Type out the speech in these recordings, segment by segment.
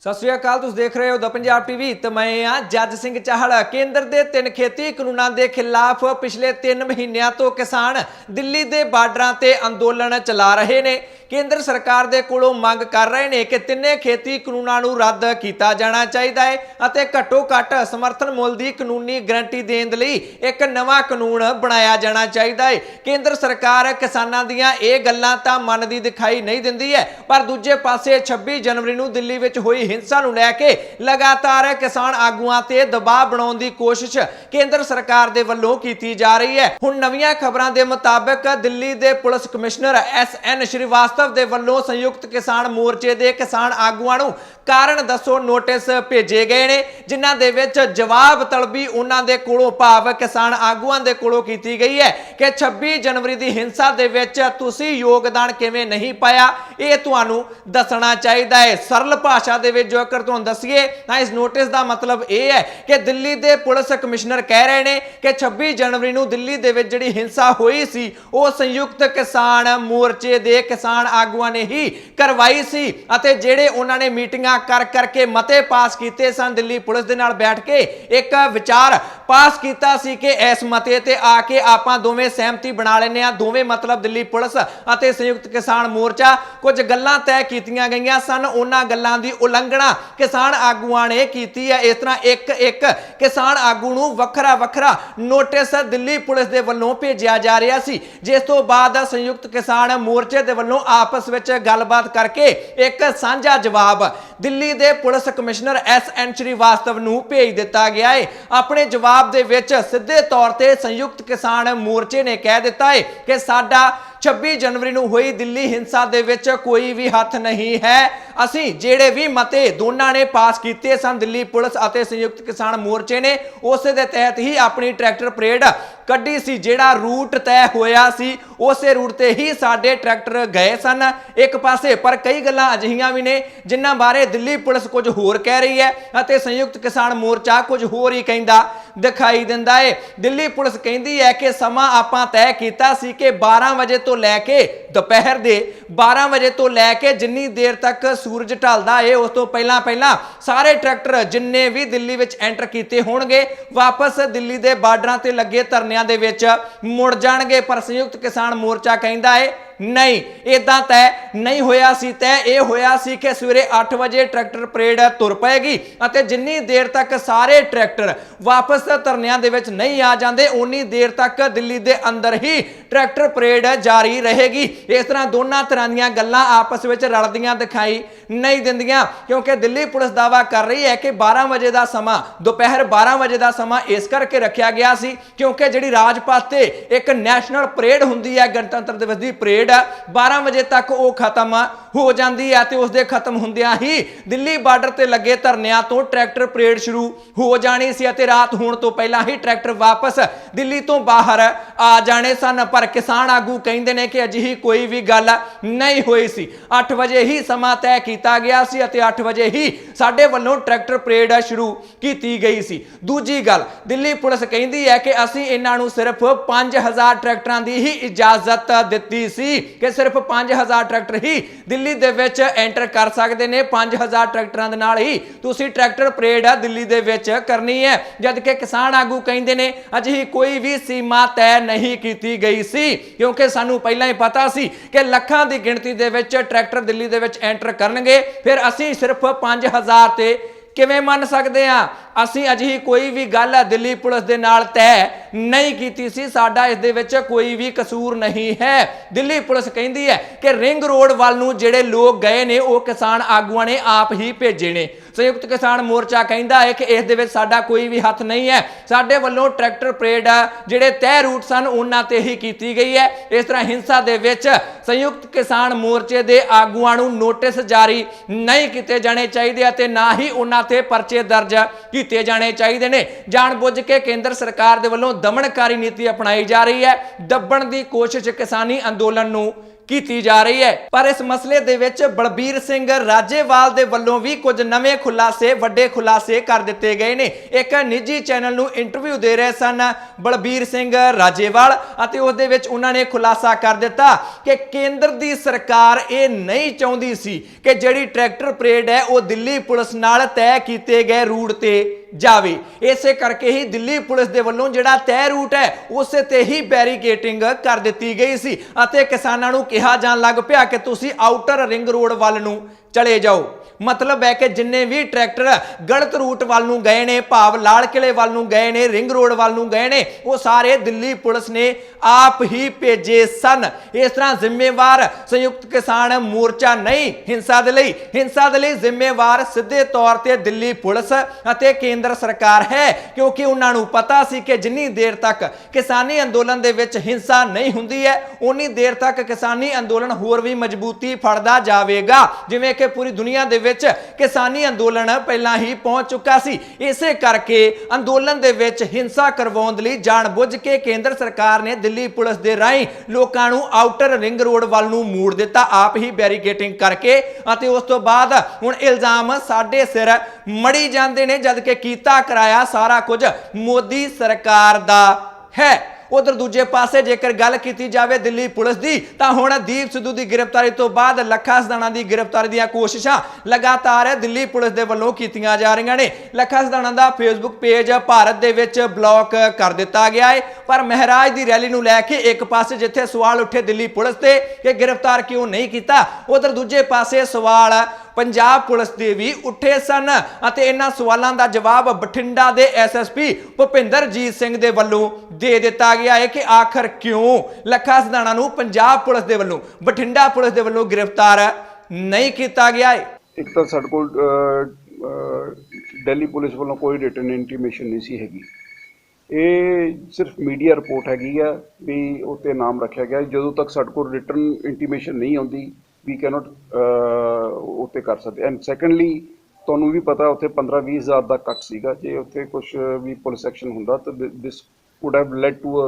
सत श्री अकाल, तुम देख रहे हो द पंजाब टीवी तो मैं हाँ जज सिंह चाहल। केंद्र के 3 खेती कानूनों के खिलाफ पिछले 3 महीनों तो किसान दिल्ली के बार्डर से अंदोलन चला रहे हैं। केंद्र सरकार के कोलों मंग कर रहे हैं कि 3 खेती कानूनों रद्द किया जाना चाहिए है, घट्टो घट्ट समर्थन मुल की कानूनी गारंटी देने लई एक नवा कानून बनाया जाना चाहिए है। केंद्र सरकार किसानों दीयां ये गल्लां तां मनदी दिखाई नहीं दिंदी है, पर दूजे पासे 26 जनवरी नूं दिल्ली विच होई हिंसा नूं लैके लगातार किसान आगूआं ते दबाव बनाउण दी कोशिश केंद्र सरकार दे वल्लों कीती जा रही है। हुण नवीआं खबरां दे मुताबिक दिल्ली दे पुलिस कमिश्नर SN श्रीवास्तव दे वल्लों संयुक्त किसान मोर्चे दे किसान आगूआं नूं कारण दसो नोटिस भेजे गए ने, जिन्हां दे विच जवाब तलबी उन्हां दे कोलों भाव किसान आगूआं दे कोलों कीती गई है कि 26 जनवरी दी हिंसा दे विच तुसीं योगदान किवें नहीं पाया, ये तुहानूं दसना चाहिदा है। सरल भाषा दे विच जोकर तुहानूं दसीए तां इस नोटिस दा मतलब यह है कि दिल्ली दे पुलिस कमिश्नर कह रहे हैं कि 26 जनवरी नूं दिल्ली दे विच जिहड़ी हिंसा होई सी वो संयुक्त किसान मोर्चे दे किसान आगूआं ने ही करवाई सी अते जिहड़े उन्हां ने मीटिंगां कर करके मते पास कीते सन, दिल्ली पुलिस दे नाल बैठ के एक विचार पास कीता सी कि इस मते ते आके आपां दोवें सहमति बना लैने आ। दोवें मतलब दिल्ली पुलिस अते संयुक्त किसान मोर्चा कुछ गल्लां तय कीतियां गईयां सन, उन्हां गल्लां दी उलंघना किसान आगूआं ने कीती है। इस तरह एक एक किसान आगू नूं वखरा वखरा नोटिस दिल्ली पुलिस दे वल्लों भेजिया जा रहा सी, जिस तो बाद संयुक्त किसान मोर्चे दे वल्लों आपस विच गलबात करके एक साझा जवाब दिल्ली दे पुलिस कमिश्नर SN श्रीवास्तव नूं भेज दिता गया है। अपने जवाब दे विच सीधे तौर ते संयुक्त किसान मोर्चे ने कह दिता है कि साडा 26 जनवरी नूं होई दिल्ली हिंसा दे विच कोई भी हथ नहीं है। असीं जेड़े भी मते दोनों ने पास कीते सन दिल्ली पुलिस अते संयुक्त किसान मोर्चे ने उस दे तहत ही अपनी ट्रैक्टर परेड कड्डी सी। जेड़ा रूट तय होया सी उसे रूट ते ही साडे ट्रैक्टर गए सन एक पासे, पर कई गल्लां अजिहियां भी ने जिन्हां बारे दिल्ली पुलिस कुछ होर कह रही है अते संयुक्त किसान मोर्चा कुछ होर ही कहंदा दिखाई दिंदा है। दिल्ली पुलिस कहंदी है कि समा आपां तय कीता सी कि 12 वजे तो लैके दोपहर दे 12 वजे तो लैके जिन्नी देर तक सूरज ढलदा है उस तो पहला पहला सारे ट्रैक्टर जिन्ने भी दिल्ली विच एंटर कीते होणगे वापस दिल्ली दे बार्डरां ते लगे धरनियां दे विच मुड़ जाणगे। पर संयुक्त किसान मोर्चा कहंदा है नहीं, इदां तय नहीं होया सी। तय यह होया सी कि सवेरे 8 बजे ट्रैक्टर परेड तुर पाएगी अते जिन्नी देर तक सारे ट्रैक्टर वापस धरनियां दे विच नहीं आ जांदे उन्नी देर तक दिल्ली दे अंदर ही ट्रैक्टर परेड जारी रहेगी। इस तरह दोनों तरह दीयां गल्लां आपस विच रलदियां दिखाई नहीं दिंदियां, क्योंकि दिल्ली पुलिस दावा कर रही है कि 12 बजे का समा दोपहर 12 बजे का समा इस करके रखा गया सी क्योंकि जिहड़ी राजपथ ते एक नैशनल परेड हुंदी है गणतंत्र दिवस की परेड 12 बजे तक वो खत्म हो जाती है तो उसके खत्म होंदियां ही दिल्ली बार्डर ते लगे धरनियां तो ट्रैक्टर परेड शुरू हो जानी सी अते रात होने तो पहला ही ट्रैक्टर वापस दिल्ली तो बाहर आ जाने सन। पर किसान आगू कहंदे ने कि अजिही कोई भी गल नहीं हुई सी। 8 बजे ही समा तय किया गया सी अते 8 बजे ही साडे वल्लों ट्रैक्टर परेड शुरू की गई सी। दूजी गल दिल्ली पुलिस कहंदी है कि असीं इन्हां नूं सिर्फ 5000 ट्रैक्टरां दी ही इजाजत दित्ती सी कि सिर्फ 5000 ट्रैक्टर ही दिल्ली दे विच एंटर कर सकते हैं। 5000 ट्रैक्टरां दे नाल ही तुसीं ट्रैक्टर परेड दिल्ली दे विच करनी है, जबकि किसान आगू कहंदे ने अजिही कोई भी सीमा तय नहीं की गई सी क्योंकि सानू पहलां ही पता सी कि लखां दी गिणती दे विच ट्रैक्टर दिल्ली दे विच एंटर करनगे, फिर असीं सिर्फ 5000 ते किवें मन सकते हैं। असीं अजिही कोई भी गल दिल्ली पुलिस दे नाल तय नहीं कीती सी, साडा इस दे विच कोई भी कसूर नहीं है। दिल्ली पुलिस कहंदी है कि रिंग रोड वाल नूं जिहड़े लोग गए ने वो किसान आगूआं ने आप ही भेजे ने। संयुक्त किसान मोर्चा कहंदा है कि इस दे विच साडा कोई भी हथ नहीं है, साडे वल्लों ट्रैक्टर परेड जिहड़े तय रूट सन उन्हां ते ही कीती गई है। इस तरह हिंसा दे विच संयुक्त किसान मोर्चे दे आगूआं नूं नोटिस जारी नहीं कीते जाने चाहिए अते ना ही उन्हां ते परचे दर्ज कीते जाने चाहिए ने। जानबुझ के केंद्र सरकार दे वल्लों दमनकारी नीति अपनाई जा रही है, दबण दी कोशिश किसानी अंदोलन नूं ਕੀਤੀ ਜਾ ਰਹੀ ਹੈ। ਪਰ ਇਸ ਮਸਲੇ ਦੇ ਵਿੱਚ ਬਲਬੀਰ ਸਿੰਘ ਰਾਜੇਵਾਲ ਦੇ ਵੱਲੋਂ ਵੀ ਕੁਝ ਨਵੇਂ ਖੁਲਾਸੇ, ਵੱਡੇ ਖੁਲਾਸੇ ਕਰ ਦਿੱਤੇ ਗਏ ਨੇ। ਇੱਕ ਨਿੱਜੀ ਚੈਨਲ ਨੂੰ ਇੰਟਰਵਿਊ ਦੇ ਰਹੇ ਸਨ ਬਲਬੀਰ ਸਿੰਘ ਰਾਜੇਵਾਲ ਅਤੇ ਉਸ ਦੇ ਵਿੱਚ ਉਹਨਾਂ ਨੇ ਖੁਲਾਸਾ ਕਰ ਦਿੱਤਾ ਕਿ ਕੇਂਦਰ ਦੀ ਸਰਕਾਰ ਇਹ ਨਹੀਂ ਚਾਹੁੰਦੀ ਸੀ ਕਿ ਜਿਹੜੀ ਟਰੈਕਟਰ ਪਰੇਡ ਹੈ ਉਹ ਦਿੱਲੀ ਪੁਲਿਸ ਨਾਲ ਤੈਅ ਕੀਤੇ ਗਏ ਰੂਟ ਤੇ ਜਾਵੇ। ਇਸੇ ਕਰਕੇ ਹੀ ਦਿੱਲੀ ਪੁਲਿਸ ਦੇ ਵੱਲੋਂ ਜਿਹੜਾ ਤੈਅ ਰੂਟ ਹੈ ਉਸੇ ਤੇ ਹੀ ਬੈਰੀਕੇਟਿੰਗ ਕਰ ਦਿੱਤੀ ਗਈ ਸੀ ਅਤੇ ਕਿਸਾਨਾਂ ਨੂੰ ਕਿਹਾ ਜਾਣ ਲੱਗ ਪਿਆ ਕਿ ਤੁਸੀਂ ਆਊਟਰ ਰਿੰਗ ਰੋਡ ਵੱਲ ਨੂੰ ਚਲੇ ਜਾਓ। मतलब है कि जिन्ने भी ट्रैक्टर गलत रूट वाल नूं गए ने, भाव लाल किले वाल नूं गए ने, रिंग रोड वाल नूं गए ने, वो सारे दिल्ली पुलिस ने आप ही भेजे सन। इस तरह जिम्मेवार संयुक्त किसान मोर्चा नहीं, हिंसा दे लई जिम्मेवार सीधे तौर ते दिल्ली पुलिस अते केंद्र सरकार है, क्योंकि उन्हां नूं पता सी कि जिन्नी देर तक किसानी अंदोलन दे विच हिंसा नहीं हुंदी है उन्नी देर तक किसानी अंदोलन होर भी मजबूती फड़दा जावेगा। जिवें कि पूरी दुनिया दे किसानी अंदोलन पहला ही पहुंच चुका सी। इसे करके अंदोलन दे विच हिंसा करवाउण लई जानबुझ के केंद्र सरकार ने दिल्ली पुलिस दे राहीं लोकां नूं आउटर रिंग रोड वाल नूं मोड़ दिता, आप ही बैरीकेटिंग करके। अते उस तो बाद हुण इल्जाम साडे सिर मड़ी जांदे ने, जदकि कीता कराया सारा कुछ मोदी सरकार दा है। उधर दूजे पासे जेकर गल की जाए दिल्ली पुलिस की, तो हुण दीप सिद्धू की गिरफ्तारी तो बाद लखा सदाणा की गिरफ्तारी दी कोशिशां लगातार दिल्ली पुलिस के वल्लों कीतियां जा रही ने। लखा सदाणा का फेसबुक पेज भारत दे विच ब्लॉक कर दिता गया है, पर महराज की रैली नूं लैके एक पासे जिथे सवाल उठे दिल्ली पुलिस ते कि गिरफ्तार क्यों नहीं किया, उधर दूजे पासे सवाल पंजाब पुलिस दे भी उठे सन अते इन्हां सवालों का जवाब बठिंडा दे SSP भुपिंदरजीत सिंह दे वल्लों दे दिता गया है कि आखिर क्यों लखा सदाणा नूं पंजाब पुलिस दे वल्लों बठिंडा पुलिस दे वल्लों गिरफ्तार नहीं किया गया है। एक तो साडे कोल दिल्ली पुलिस वालों कोई रिटन इंटीमेशन नहीं सी हैगी, ये सिर्फ मीडिया रिपोर्ट हैगी है भी उत्ते नाम रखा गया। जदों तक साडे कोल रिटन इंटीमेशन नहीं आउंदी वी कैनॉट उत्ते कर सकते। एंड सैकेंडली तुहानूं भी पता उत्थे 15-20 हज़ार का कट सीगा, जे उत्थे कुछ भी पुलिस एक्शन हुंदा तो this would have led to a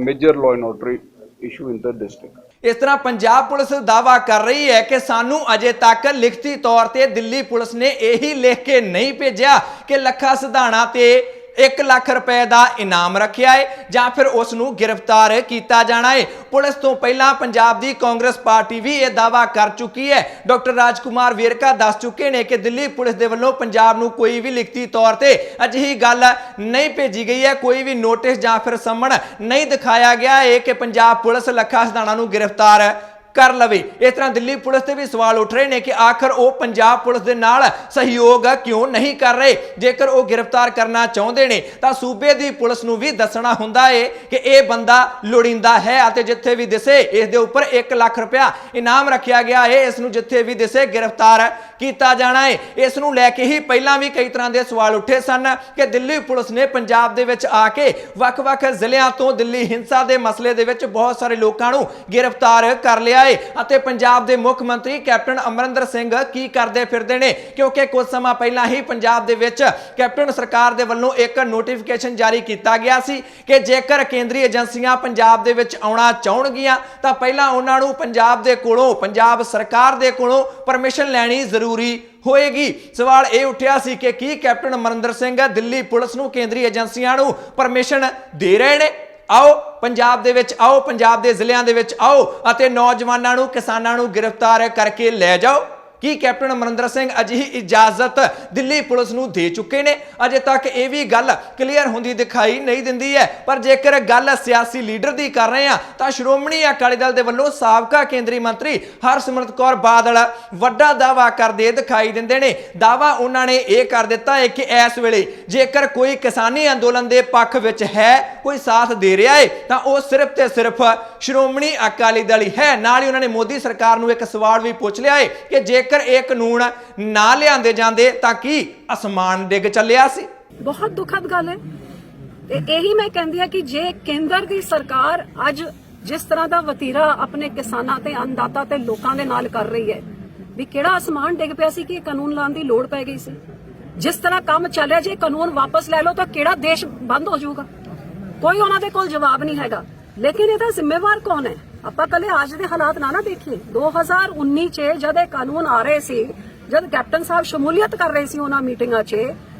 major law and order issue in the district. इस तरह पंजाब पुलिस दावा कर रही है कि सानू अजे तक लिखती तौर पर दिल्ली पुलिस ने यही लिख के नहीं भेजा कि लखा सधाणा ते 1 लाख रुपए का इनाम रखा है जां फिर उसनूं गिरफ्तार किया जाना है। पुलिस तो पहला पंजाब की कांग्रेस पार्टी भी यह दावा कर चुकी है। डॉक्टर राजकुमार वेरका दस चुके हैं कि दिल्ली पुलिस के वल्लों पंजाब नूं कोई भी लिखती तौर पर अजिही गल नहीं भेजी गई है, कोई भी नोटिस जां फिर समन नहीं दिखाया गया है कि पंजाब पुलिस लखा सधाणा नूं गिरफ्तार कर लवे। इस तरह दिल्ली पुलिस से भी सवाल उठ रहे हैं कि आखिर वो पंजाब पुलिस के नाल सहयोग क्यों नहीं कर रहे। जेकर वो गिरफ्तार करना चाहते हैं तो सूबे की पुलिस नूं भी दसना हुंदा है कि यह बंदा लोड़ींदा है अते जिथे भी दिसे इस दे उपर 1 लाख रुपया इनाम रखा गया है, इसनूं जिथे भी दिसे गिरफ्तार किया जाना है। इसनूं लैके ही पहलां भी कई तरह के सवाल उठे सन कि दिल्ली पुलिस ने पंजाब दे विच आके वख-वख जिलिਆਂ ਤੋਂ दिल्ली हिंसा के मसले दे विच बहुत सारे लोगों को गिरफ्तार कर लिया है। ਅਤੇ पंजाब के मुख मंत्री कैप्टन अमरिंदर सिंह की करते फिरते हैं, क्योंकि कुछ समय पहला ही पंजाब दे विच कैप्टन सरकार दे वल्लों एक नोटिफिकेशन जारी किया गया सी कि जेकर केंद्रीय एजेंसियां पंजाब दे विच आउणा चाहणगियां तां पहलां उन्हां नूं पंजाब दे कोलों पंजाब सरकार दे कोलों परमिशन लैणी जरूरी होएगी। सवाल ये उठिया सी कि की कैप्टन अमरिंदर सिंह दिल्ली पुलिस नूं केंद्रीय एजेंसियां नूं परमिशन दे रहे ने। आओ पंजाब दे विच आओ, पंजाब दे जिलिਆਂ दे विच आओ अते नौजवानों नूं किसानां नूं गिरफ्तार करके लै जाओ। कि कैप्टन अमरिंदर सिंह अजिही इजाजत दिल्ली पुलिस नूं दे चुके ने। अजे तक ये भी गल क्लीयर होंदी दिखाई नहीं दिंदी है। पर जेकर गल सियासी लीडर की कर रहे हैं तो श्रोमणी अकाली दल दे वल्लों साबका केंद्रीय मंत्री हरसिमरत कौर बादल वड्डा दावा करदे दिखाई दिंदे ने। दावा उन्होंने ये कर दिता है कि इस वेले जेकर कोई किसानी अंदोलन के पक्ष विच है, कोई साथ दे रहा है तो वह सिर्फ तो सिर्फ श्रोमणी अकाली दल ही है। नाल ही उन्होंने मोदी सरकार नूं एक सवाल भी पूछ लिया है कि जेकर ਇਹ ਕਾਨੂੰਨ ਨਾ ਲਿਆਂਦੇ ਜਾਂਦੇ ਤਾਂ ਕੀ ਅਸਮਾਨ ਡਿੱਗ ਚੱਲਿਆ ਸੀ। ਬਹੁਤ ਦੁਖਦ ਗੱਲ ਹੈ ਤੇ ਇਹੀ ਮੈਂ ਕਹਿੰਦੀ ਆ ਕਿ ਜੇ ਕੇਂਦਰ ਦੀ ਸਰਕਾਰ ਅੱਜ ਜਿਸ ਤਰ੍ਹਾਂ ਦਾ ਵਤੀਰਾ ਆਪਣੇ ਕਿਸਾਨਾਂ ਤੇ ਅੰਨਦਾਤਾ ਤੇ ਲੋਕਾਂ ਦੇ ਨਾਲ ਕਰ ਰਹੀ ਹੈ ਵੀ ਕਿਹੜਾ ਅਸਮਾਨ ਡਿੱਗ ਪਿਆ ਸੀ ਕਿ ਕਾਨੂੰਨ ਲਾਉਣ ਦੀ ਲੋੜ ਪੈ ਗਈ ਸੀ। ਜਿਸ ਤਰ੍ਹਾਂ ਕੰਮ ਚੱਲਿਆ ਜੇ ਕਾਨੂੰਨ ਵਾਪਸ ਲੈ ਲਓ ਤਾਂ ਕਿਹੜਾ ਦੇਸ਼ ਬੰਦ ਹੋ ਜਾਊਗਾ, ਕੋਈ ਉਹਨਾਂ ਦੇ ਕੋਲ ਜਵਾਬ ਨਹੀਂ ਹੈਗਾ। ਲੇਕਿਨ ਇਹਦਾ ਜ਼ਿੰਮੇਵਾਰ ਕੌਣ ਹੈ? ਆਪਾਂ ਕੱਲੇ ਅੱਜ ਦੇ ਹਾਲਾਤ ਨਾ ਦੇਖੀਏ। 2019 ਚ ਜਦ ਇਹ ਕਾਨੂੰਨ ਆ ਰਹੇ ਸੀ, ਜਦ ਕੈਪਟਨ ਸਾਹਿਬ ਸ਼ਮੂਲੀਅਤ ਕਰ ਰਹੇ ਸੀ ਉਹਨਾਂ ਮੀਟਿੰਗਾਂ 'ਚ,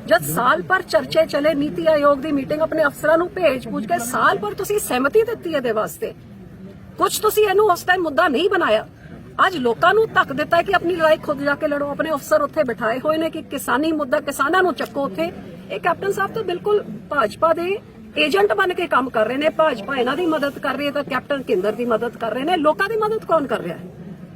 ਜਦ ਸਾਲ ਭਰ ਚਰਚੇ ਚਲੇ, ਨੀਤੀ ਆਯੋਗ ਦੀ ਮੀਟਿੰਗ ਆਪਣੇ ਅਫਸਰਾਂ ਨੂੰ ਭੇਜ ਪੁੱਛ ਕੇ ਸਾਲ ਭਰ ਤੁਸੀਂ ਸਹਿਮਤੀ ਦਿੱਤੀ ਇਹਦੇ ਵਾਸਤੇ, ਕੁਝ ਤੁਸੀਂ ਇਹਨੂੰ ਉਸ ਟਾਈਮ ਮੁੱਦਾ ਨਹੀਂ ਬਣਾਇਆ। ਅੱਜ ਲੋਕਾਂ ਨੂੰ ਧੱਕ ਦਿੱਤਾ ਹੈ ਕਿ ਆਪਣੀ ਲੜਾਈ ਖੁਦ ਜਾ ਕੇ ਲੜੋ। ਆਪਣੇ ਅਫਸਰ ਉੱਥੇ ਬਿਠਾਏ ਹੋਏ ਨੇ ਕਿ ਕਿਸਾਨੀ ਮੁੱਦਾ, ਕਿਸਾਨਾਂ ਨੂੰ ਚੱਕੋ ਉੱਥੇ। ਇਹ ਕੈਪਟਨ ਸਾਹਿਬ ਤਾਂ ਬਿਲਕੁਲ ਭਾਜਪਾ ਦੇ ਏਜੰਟ ਬਣ ਕੇ ਕੰਮ ਕਰ ਰਹੇ ਨੇ। ਭਾਜਪਾ ਇਹਨਾਂ ਦੀ ਮਦਦ ਕਰ ਰਹੀ ਹੈ ਤਾਂ ਕੈਪਟਨ ਕੇਂਦਰ ਦੀ ਮਦਦ ਕਰ ਰਹੇ ਨੇ। ਲੋਕਾਂ ਦੀ ਮਦਦ ਕੌਣ ਕਰ ਰਿਹਾ ਹੈ?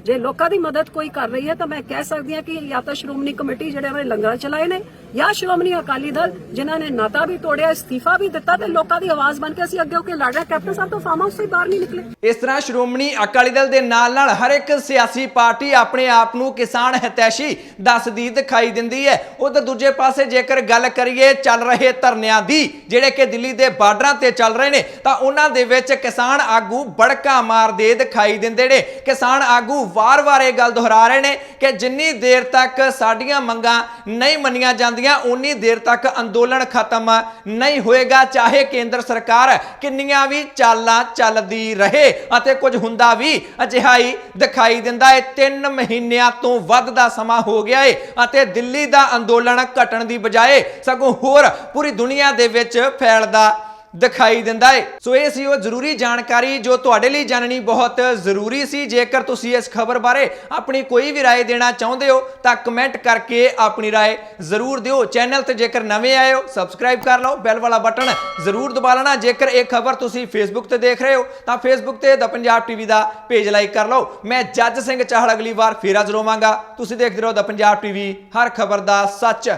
ਜੇ ਲੋਕਾਂ ਦੀ ਮਦਦ ਕੋਈ ਕਰ ਰਹੀ ਹੈ ਤਾਂ ਮੈਂ ਕਹਿ ਸਕਦੀ ਹਾਂ ਕਿ ਜਾਂ ਤਾਂ ਸ਼੍ਰੋਮਣੀ ਕਮੇਟੀ ਜਿਹੜੇ ਨੇ ਲੰਗਰ ਚਲਾਏ ਨੇ, ਜਾਂ ਸ਼੍ਰੋਮਣੀ ਅਕਾਲੀ ਦਲ ਜਿਨ੍ਹਾਂ ਨੇ ਨਾਤਾ ਵੀ ਤੋੜਿਆ, ਇਸਤੀਫਾ ਵੀ ਦਿੱਤਾ ਤੇ ਲੋਕਾਂ ਦੀ ਆਵਾਜ਼ ਬਣ ਕੇ ਅਸੀਂ ਅੱਗੇ ਹੋ ਕੇ ਲੜ ਰਹੇ। ਕੈਪਟਨ ਸਾਹਿਬ ਤੋਂ ਫਾਰਮ ਹਾਊਸ ਤੋਂ ਬਾਹਰ ਨਹੀਂ ਨਿਕਲੇ। ਇਸ ਤਰ੍ਹਾਂ ਸ਼੍ਰੋਮਣੀ ਅਕਾਲੀ ਦਲ ਦੇ ਨਾਲ ਹਰ ਇੱਕ ਸਿਆਸੀ ਪਾਰਟੀ ਆਪਣੇ ਆਪ ਨੂੰ ਕਿਸਾਨ ਹਿਤੈਸ਼ੀ ਦੱਸਦੀ ਦਿਖਾਈ ਦਿੰਦੀ ਹੈ। ਉਧਰ ਦੂਜੇ ਪਾਸੇ ਜੇਕਰ ਗੱਲ ਕਰੀਏ ਚੱਲ ਰਹੇ ਧਰਨਿਆਂ ਦੀ, ਜਿਹੜੇ ਕਿ ਦਿੱਲੀ ਦੇ ਬਾਰਡਰਾਂ ਤੇ ਚੱਲ ਰਹੇ ਨੇ, ਤਾਂ ਉਹਨਾਂ ਦੇ ਵਿੱਚ ਕਿਸਾਨ ਆਗੂ ਬੜਕਾ ਮਾਰਦੇ ਦਿਖਾਈ ਦਿੰਦੇ ਨੇ। ਕਿਸਾਨ ਆਗੂ ਵਾਰ-ਵਾਰ ਇਹ ਗੱਲ ਦੁਹਰਾ ਰਹੇ ਨੇ ਕਿ ਜਿੰਨੀ ਦੇਰ ਤੱਕ ਸਾਡੀਆਂ ਮੰਗਾਂ ਨਹੀਂ ਮੰਨੀਆਂ ਜਾਂਦੀਆਂ ਉਨੀ ਦੇਰ ਤੱਕ ਅੰਦੋਲਨ ਖਤਮ ਨਹੀਂ ਹੋਏਗਾ, ਚਾਹੇ ਕੇਂਦਰ ਸਰਕਾਰ ਕਿੰਨੀਆਂ ਵੀ ਚਾਲਾਂ ਚੱਲਦੀ ਰਹੇ। ਅਤੇ ਕੁਝ ਹੁੰਦਾ ਵੀ ਅਜਿਹਾ ਹੀ ਦਿਖਾਈ ਦਿੰਦਾ ਹੈ। 3 ਮਹੀਨਿਆਂ ਤੋਂ ਵੱਧ ਦਾ ਸਮਾਂ ਹੋ ਗਿਆ ਹੈ ਅਤੇ ਦਿੱਲੀ ਦਾ ਅੰਦੋਲਨ ਘਟਣ ਦੀ ਬਜਾਏ ਸਗੋਂ ਹੋਰ ਪੂਰੀ ਦੁਨੀਆ ਦੇ ਵਿੱਚ ਫੈਲਦਾ ਦਿਖਾਈ ਦਿੰਦਾ ਹੈ। ਸੋ ਇਹ ਸੀ ਉਹ ਜ਼ਰੂਰੀ ਜਾਣਕਾਰੀ ਜੋ ਤੁਹਾਡੇ ਲਈ ਜਾਣਨੀ ਬਹੁਤ ਜ਼ਰੂਰੀ ਸੀ। ਜੇਕਰ ਤੁਸੀਂ ਇਸ ਖਬਰ ਬਾਰੇ ਆਪਣੀ ਕੋਈ ਵੀ ਰਾਏ ਦੇਣਾ ਚਾਹੁੰਦੇ ਹੋ ਤਾਂ ਕਮੈਂਟ ਕਰਕੇ ਆਪਣੀ ਰਾਏ ਜ਼ਰੂਰ ਦਿਓ। ਚੈਨਲ ਤੇ ਜੇਕਰ ਨਵੇਂ ਆਏ ਹੋ ਸਬਸਕ੍ਰਾਈਬ ਕਰ ਲਓ, ਬੈਲ ਵਾਲਾ ਬਟਨ ਜ਼ਰੂਰ ਦਬਾ ਲੈਣਾ। ਜੇਕਰ ਇਹ ਖਬਰ ਤੁਸੀਂ ਫੇਸਬੁੱਕ ਤੇ ਦੇਖ ਰਹੇ ਹੋ ਤਾਂ ਫੇਸਬੁੱਕ ਤੇ ਦ ਪੰਜਾਬ ਟੀਵੀ ਦਾ ਪੇਜ ਲਾਈਕ ਕਰ ਲਓ। ਮੈਂ ਜੱਜ ਸਿੰਘ ਚਾਹਲ ਅਗਲੀ ਵਾਰ ਫੇਰ ਹਾਜ਼ਰ ਹੋਵਾਂਗਾ। ਤੁਸੀਂ ਦੇਖਦੇ ਰਹੋ ਦ ਪੰਜਾਬ ਟੀਵੀ, ਹਰ ਖਬਰ ਦਾ ਸੱਚ।